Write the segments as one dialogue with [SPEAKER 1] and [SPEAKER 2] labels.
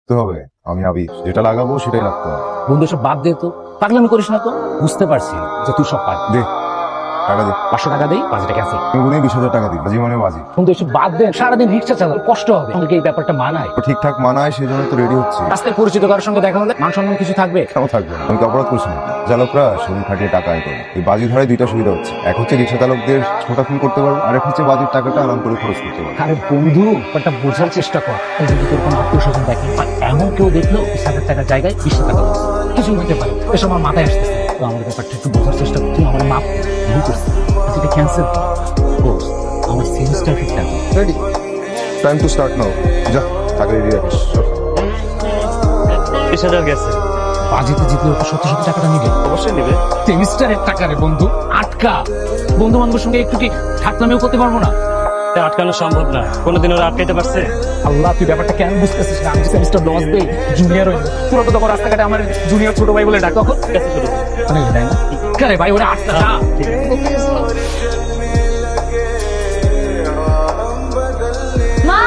[SPEAKER 1] তো হবে, আমি আবির, যেটা লাগাবো সেটাই লাগতে হবে।
[SPEAKER 2] বন্ধু সব বাদ দে তো, পাগলামি করিস না তো। বুঝতে পারছি যে তুই সব পারবি।
[SPEAKER 1] দে টাকা দে।
[SPEAKER 2] 500 টাকা দেই, বাজিটা ক্যান্সেল।
[SPEAKER 1] গুনে 20,000 টাকা দিই, বাজি মানে বাজি।
[SPEAKER 2] বন্ধু এসব বাদ দে, সারাদিন রিক্সা চালানো কষ্ট হবে। আমাকে এই ব্যাপারটা মানায়।
[SPEAKER 1] তো ঠিকঠাক মানায়, সেই জন্য তো রেডি হচ্ছি।
[SPEAKER 2] রাস্তায় পরিচিত কারোর সঙ্গে দেখা হলে মান সম্মান কিছু থাকবে?
[SPEAKER 1] কেন থাকবে না? আমি কি অপরাধ করছি না? চালকরা শরীর খাটিয়ে টাকা আয় করে। এই বাজি ধরায় দুইটা সুবিধা হচ্ছে, এক হচ্ছে রিক্সা চালকদের ছোটা ফোন করতে পারবো, আর এক হচ্ছে বাজির টাকাটা আরাম করে খরচ করতে পারবো।
[SPEAKER 2] আরে বন্ধু, ব্যাপারটা বোঝার চেষ্টা কর। এই যদি তোর কোনো আত্মীয় স্বজন দেখে বা এমন কেউ দেখলো 20,000 টাকার জায়গায় 20 টাকা loss, কিছু হতে পারে। এসব আমার মাথায় আসতেছে। তো আমার ব্যাপারটা একটু বোঝার চেষ্টা কর। তুই আমার মাপ ভুল করছিস, এটা ক্যান্সেল কোর্স। আমার সেমিস্টার ফি টাকা
[SPEAKER 1] ready, time to start now. যা টাকা রেডি রাখিস।
[SPEAKER 3] 20,000 গেছে।
[SPEAKER 2] বাজিতে জিতলে ওটা সত্যি সত্যি টাকাটা নিবে?
[SPEAKER 3] অবশ্যই নিবে।
[SPEAKER 2] সেমিস্টারের টাকা রে বন্ধু, আটকা। বন্ধু বান্ধবের সঙ্গে একটু কি ঠাকনামিও করতে পারবো না?
[SPEAKER 3] এটা আটকানো সম্ভব না। কোনোদিন ওরা আটকাইতে পারছে?
[SPEAKER 2] আল্লাহ, তুই ব্যাপারটা কেন বুঝতেছিস না? আমি সেমিস্টার লস দেই, জুনিয়র হইল। তোরা তো তখন রাস্তাঘাটে আমার জুনিয়র ছোট ভাই বলে ডাক। তখন
[SPEAKER 3] ঠিক আছে, শুরু কর।
[SPEAKER 2] মানে তাই না? কারে ভাই, ওরা আটকা যা।
[SPEAKER 3] ঠিক আছে।
[SPEAKER 4] মা,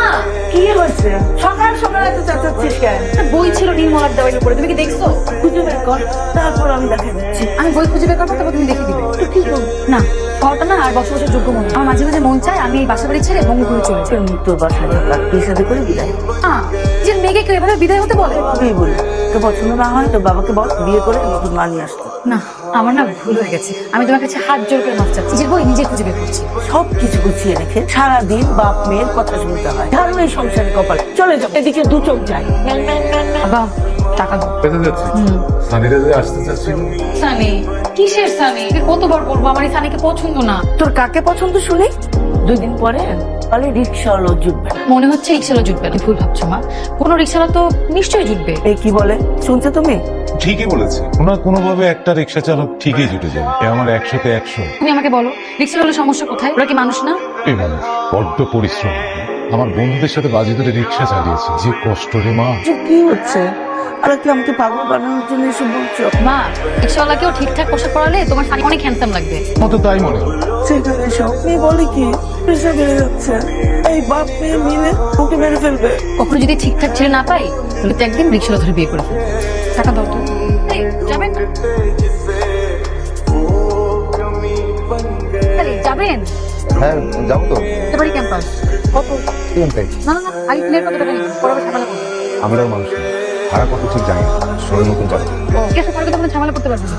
[SPEAKER 4] কি হয়েছে? সকাল সকাল এত চাচাচ্ছিস কেন?
[SPEAKER 5] একটা বই ছিল নির্মলার দেওয়ার উপরে, তুমি কি দেখছো?
[SPEAKER 4] খুঁজে বের কর, তারপর আমি দেখা দিচ্ছি।
[SPEAKER 5] আমি বই খুঁজে বের করবো, তারপর তুমি দেখে দিবে।
[SPEAKER 4] তো কি করবো?
[SPEAKER 5] না, শহরটা না আর বছর বছর যোগ্য মনে হয়। আমার মাঝে মাঝে মন চায় আমি এই বাসা বাড়ি ছেড়ে বঙ্গপুরে চলে যাই।
[SPEAKER 4] আমি তোর বাসায় থাকা বিয়ে সাথে করে বিদায়।
[SPEAKER 5] নিজের মেয়েকে কেউ এভাবে বিদায় হতে বলে?
[SPEAKER 4] এভাবেই বলি, তো পছন্দ না হয় তোর বাবাকে বল বিয়ে করে নতুন মা নিয়ে আসতে।
[SPEAKER 5] না, আমার না ভুল হয়ে গেছে। আমি তোমার কাছে হাত জোর করে মাফ চাচ্ছি। নিজের বই নিজে খুঁজে বের করছি।
[SPEAKER 4] সবকিছু গুছিয়ে রেখে সারাদিন বাপ মেয়ের কথা শুনতে হয়। ধারণ এই সংসারে কপাল। চলে যাও, এদিকে দু চোখ যায়।
[SPEAKER 5] বাবা, টাকা দাও।
[SPEAKER 1] সানিরা যে আসতে চাচ্ছিল,
[SPEAKER 5] সানি? কিসের সানি? কতবার বলবো আমার এই সানিকে পছন্দ না।
[SPEAKER 4] তোর কাকে পছন্দ শুনি? 2 দিন পরে বলে রিক্সাওয়ালা জুটবে না।
[SPEAKER 5] মনে হচ্ছে রিক্সাওয়ালা জুটবে না। ভুল ভাবছো মা, কোনো রিক্সাওয়ালা তো নিশ্চয়ই জুটবে।
[SPEAKER 4] এই কি বলে শুনছো তুমি?
[SPEAKER 6] ঠিকই বলেছে, কোনো কোনোভাবে একটা রিক্সা চালক ঠিকই জুটে যাবে। এ আমার 100-তে 100।
[SPEAKER 5] তুমি আমাকে বলো, রিক্সাওয়ালা সমস্যা কোথায়? ওরা কি মানুষ না?
[SPEAKER 6] এই মানুষ বড্ড পরিশ্রম। আমার বন্ধুদের সাথে বাজি ধরে রিক্সা চালিয়েছে, যে কষ্ট রে মা।
[SPEAKER 4] যে কি হচ্ছে? আর কি আমাকে পাগল বানানোর জন্য এসব বলছো?
[SPEAKER 5] মা, রিক্সাওয়ালাকেও ঠিকঠাক পোশাক পরালে তোমার সানি অনেক হ্যান্ডসাম লাগবে।
[SPEAKER 6] মতো তাই মনে হয়।
[SPEAKER 4] সেখানে সব মেয়ে বলে কি প্রেশার বেড়ে যাচ্ছে, এই বাপ মেয়ে মিলে ওকে মেরে ফেলবে।
[SPEAKER 5] কখনো যদি ঠিকঠাক ছেলে না পাই, তাহলে তো একদিন রিক্সাওয়ালা ধরে বিয়ে করে ফেলবো। টাকা দাও তো। এই, যাবেন না? আরে, যাবেন?
[SPEAKER 1] হ্যাঁ যাবো তো।
[SPEAKER 5] এবারই ক্যাম্পাস কত? না না না, আগে প্লেয়ার কত টাকা নিবেন? পরে আবার ঝামেলা করবো।
[SPEAKER 1] আমি আর মানুষ না, ভাড়া কত ঠিক জানি না, শহরের নতুন চালক।
[SPEAKER 5] গ্যাসের পরে তখন ঝামেলা করতে পারবেন না।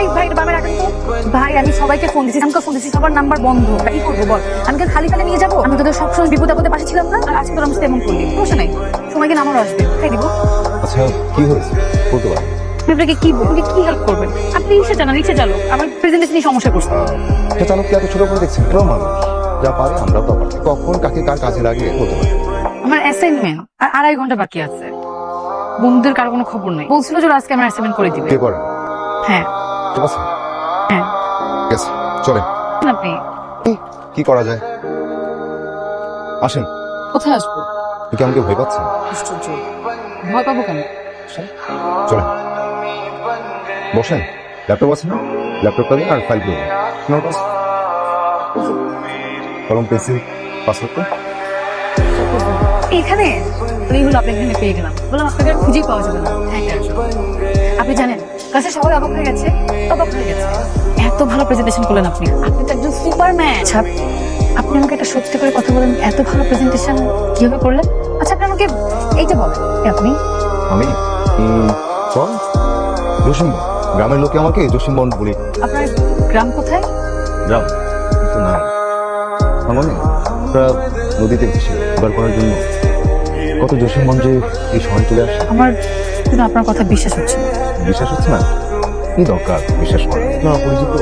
[SPEAKER 5] এই ভাই, এটা বামে রাখেন তো। ভাই, আমি সবাইকে ফোন দিচ্ছি, আমাকে ফোন দিচ্ছি, সবার নাম্বার বন্ধ। কি করবো বল? আমি কি খালি ফেলে নিয়ে যাবো? আমি তোদের সবসময় বিপদ আপদে পাশে ছিলাম না, আর আজকে তোর আমার সাথে এমন করলি। সমস্যা নাই, সময় কিনা আমারও আসবে, খাই দিব।
[SPEAKER 1] আচ্ছা কি হয়েছে বলতে পারো?
[SPEAKER 5] আপনি আপনাকে কি বলবেন? কি হেল্প করবেন? আপনি রিক্সা চালান, রিক্সা চালক, আমার প্রেজেন্টেশনে সমস্যা করছে।
[SPEAKER 1] একটা চালককে এত ছোট করে দেখছেন? এরাও মানুষ, যা পারে আমরাও তা পারি। কখন কাকে কার কাজে লাগে বলতে পারি।
[SPEAKER 5] আমার অ্যাসাইনমেন্ট আর 2.5 ঘন্টা বাকি আছে। বন্ধুদের কারো কোনো খবর নেই। বলছিল যে ওরা আজকে আমার অ্যাসাইনমেন্ট করে দিবে।
[SPEAKER 1] কে করে?
[SPEAKER 5] হ্যাঁ
[SPEAKER 1] ঠিক আছে,
[SPEAKER 5] হ্যাঁ।
[SPEAKER 1] ঠিক আছে, চলেন।
[SPEAKER 5] আপনি
[SPEAKER 1] কি করা যায়? আসেন।
[SPEAKER 5] কোথায় আসবো?
[SPEAKER 1] আপনি কি আমাকে ভয় পাচ্ছেন?
[SPEAKER 5] আশ্চর্য, ভয় পাবো কেন?
[SPEAKER 1] চলেন, বসেন। ল্যাপটপ আছে না? ল্যাপটপটা দিন আর ফাইল করবেন। নোট আছে? কলম, পেন্সিল, পাসওয়ার্ডটা?
[SPEAKER 5] এখানে এই হলো, আপনি এখানে পেয়ে গেলাম। বললাম আপনাকে আর খুঁজেই পাওয়া যাবে না। হ্যাঁ হ্যাঁ, আসো। আপনি জানেন কাছে সবাই অবাক হয়ে গেছে, অবাক হয়ে গেছে। এত ভালো প্রেজেন্টেশন করলেন আপনি। আপনি তো একজন সুপারম্যান। আচ্ছা, আপনি আমাকে একটা সত্যি করে কথা বলেন, এত ভালো প্রেজেন্টেশন কিভাবে করলেন? আচ্ছা, আপনি আমাকে এইটা বলেন, আপনি
[SPEAKER 1] আমি কোন জসিম, গ্রামের লোকে আমাকে জসিম বন্ড বলি।
[SPEAKER 5] আপনার গ্রাম কোথায়?
[SPEAKER 1] গ্রাম তো নাই, আমার মনে আমরা নদীতে ভেসে বার করার জন্য কত জসিম বন্ড যে এই শহরে চলে আসে।
[SPEAKER 5] আমার কিন্তু আপনার কথা বিশ্বাস হচ্ছে না।
[SPEAKER 1] বিশ্বাস হচ্ছে না? কি দরকার বিশ্বাস করা? আপনার অপরিচিত,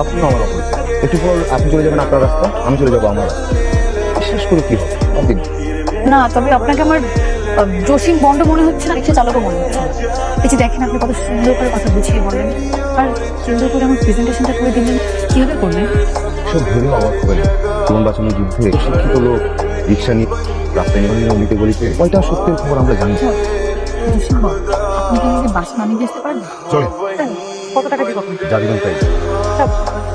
[SPEAKER 1] আপনিও আমার অপরিচিত। একটু পর আপনি চলে যাবেন আপনার রাস্তা, আমি চলে যাবো আমার রাস্তা। বিশ্বাস করে কি হবে? একদিন
[SPEAKER 5] না, তবে আপনাকে আমার জসিম বন্ড মনে হচ্ছে না, রিক্সা চালকও মনে হচ্ছে না। এই যে দেখেন, আপনি কত সুন্দর করে কথা বুঝিয়ে বললেন, আর সুন্দর করে আমার প্রেজেন্টেশনটা করে দিলেন। কিভাবে করলেন?
[SPEAKER 1] সব ভেবেও অবাক হবেন। জীবন বাঁচানোর যুদ্ধে শিক্ষিত লোক রিক্সা নিয়ে রাস্তায় নেমে নদীতে গলিতে কয়টা সত্যের খবর আমরা জানি।
[SPEAKER 5] জসিম বন্ড, আপনি কি আমাকে বাস নামিয়ে দিয়ে আসতে পারবেন?
[SPEAKER 1] চলে
[SPEAKER 5] তাই? কত টাকা দিব আপনাকে?
[SPEAKER 1] যা দিবেন তাই।
[SPEAKER 5] আচ্ছা,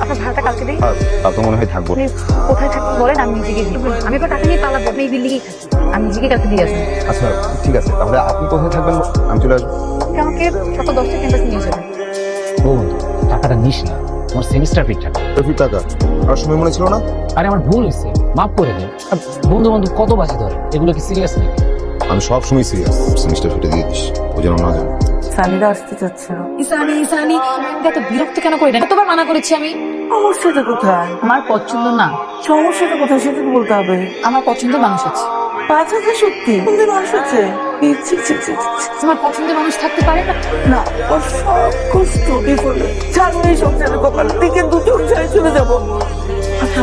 [SPEAKER 5] আপনার ভাড়াটা কালকে দিই।
[SPEAKER 1] আর তা তো মনে হয় থাকবো।
[SPEAKER 5] আপনি কোথায় থাকবেন বলেন, আমি নিজেকে দিই। আমি তো টাকা নিয়ে পালাবো, আমি এই বিল্ডিংয়েই থাকি। আমি নিজেকে কালকে দিয়ে আসবো।
[SPEAKER 1] আচ্ছা ঠিক আছে, তাহলে আপনি কোথায় থাকবেন আমি চলে আসবো।
[SPEAKER 5] আপনি আমাকে 10টা ক্যাম্পাস নিয়ে যাবেন।
[SPEAKER 2] ও বন্ধু, টাকাটা নিস না, তোমার সেমিস্টার ফিটা।
[SPEAKER 1] রফিক টাকা আর সময় মনে ছিল না।
[SPEAKER 2] আরে আমার ভুল হয়েছে, মাফ করে দে। আর বন্ধু বান্ধব কত বাজে ধরে, এগুলো কি সিরিয়াস নাকি?
[SPEAKER 1] আমি সব সময় সিরিয়াস, সেমিস্টার ফিটে দিয়ে দিস, ও যেন না জানে।
[SPEAKER 4] সানিরা আসতে চাচ্ছে না।
[SPEAKER 5] ইসানি আমাকে এত বিরক্ত কেন করে দেন? কতবার মানা করেছি আমি।
[SPEAKER 4] সমস্যাটা কোথায়?
[SPEAKER 5] আমার পছন্দ না।
[SPEAKER 4] সমস্যাটা কোথায় সেটা তো বলতে হবে।
[SPEAKER 5] আমার পছন্দের মানুষ আছে।
[SPEAKER 4] 5,000 সত্যি কোনদিন মানুষ আছে? ছি, ছি, ছি, ছি, ছি।
[SPEAKER 5] আমার পছন্দের মানুষ থাকতে পারে না।
[SPEAKER 4] না, ওর সব কষ্ট বিফলে ছাড়ো এই সংসারের কপাল থেকে দু চোখ ছেড়ে চলে যাবো। আচ্ছা,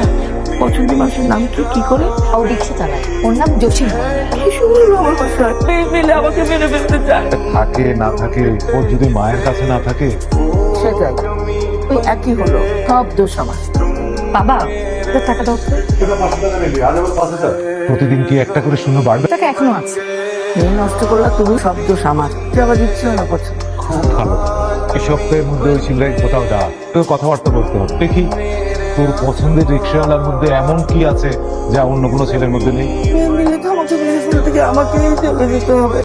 [SPEAKER 4] পছন্দের মানুষের নাম কি? কি করে?
[SPEAKER 5] ও রিক্সা চালায়, ওর নাম জসিম।
[SPEAKER 4] কি শুনলো আমার বাসায়? মেয়ে মেলে আমাকে মেরে ফেলতে চায়।
[SPEAKER 6] থাকে না থাকে, ওর যদি মায়ের কাছে না থাকে।
[SPEAKER 4] সেটাই, ওই একই হলো, সব দোষ আমার।
[SPEAKER 5] বাবা, তোর টাকা দাও তো।
[SPEAKER 6] প্রতিদিন কি একটা করে শূন্য বাড়বে?
[SPEAKER 5] টাকা এখনো আছে।
[SPEAKER 4] মেয়ে নষ্ট করলা তুমি, সব দোষ আমার। তুই আবার দিচ্ছিল না পছন্দ।
[SPEAKER 6] খুব ভালো। এই সপ্তাহের মধ্যে ওই সিমরাই কোথাও যা, তোর কথাবার্তা বলতে হবে। দেখি তোর পছন্দের রিক্সাওয়ালার মধ্যে এমন কি আছে যা অন্য কোনো ছেলের মধ্যে নেই।
[SPEAKER 4] মেয়ে মিলে তো আমাকে মেরে ফেলতে গিয়ে আমাকেই চলে যেতে হবে।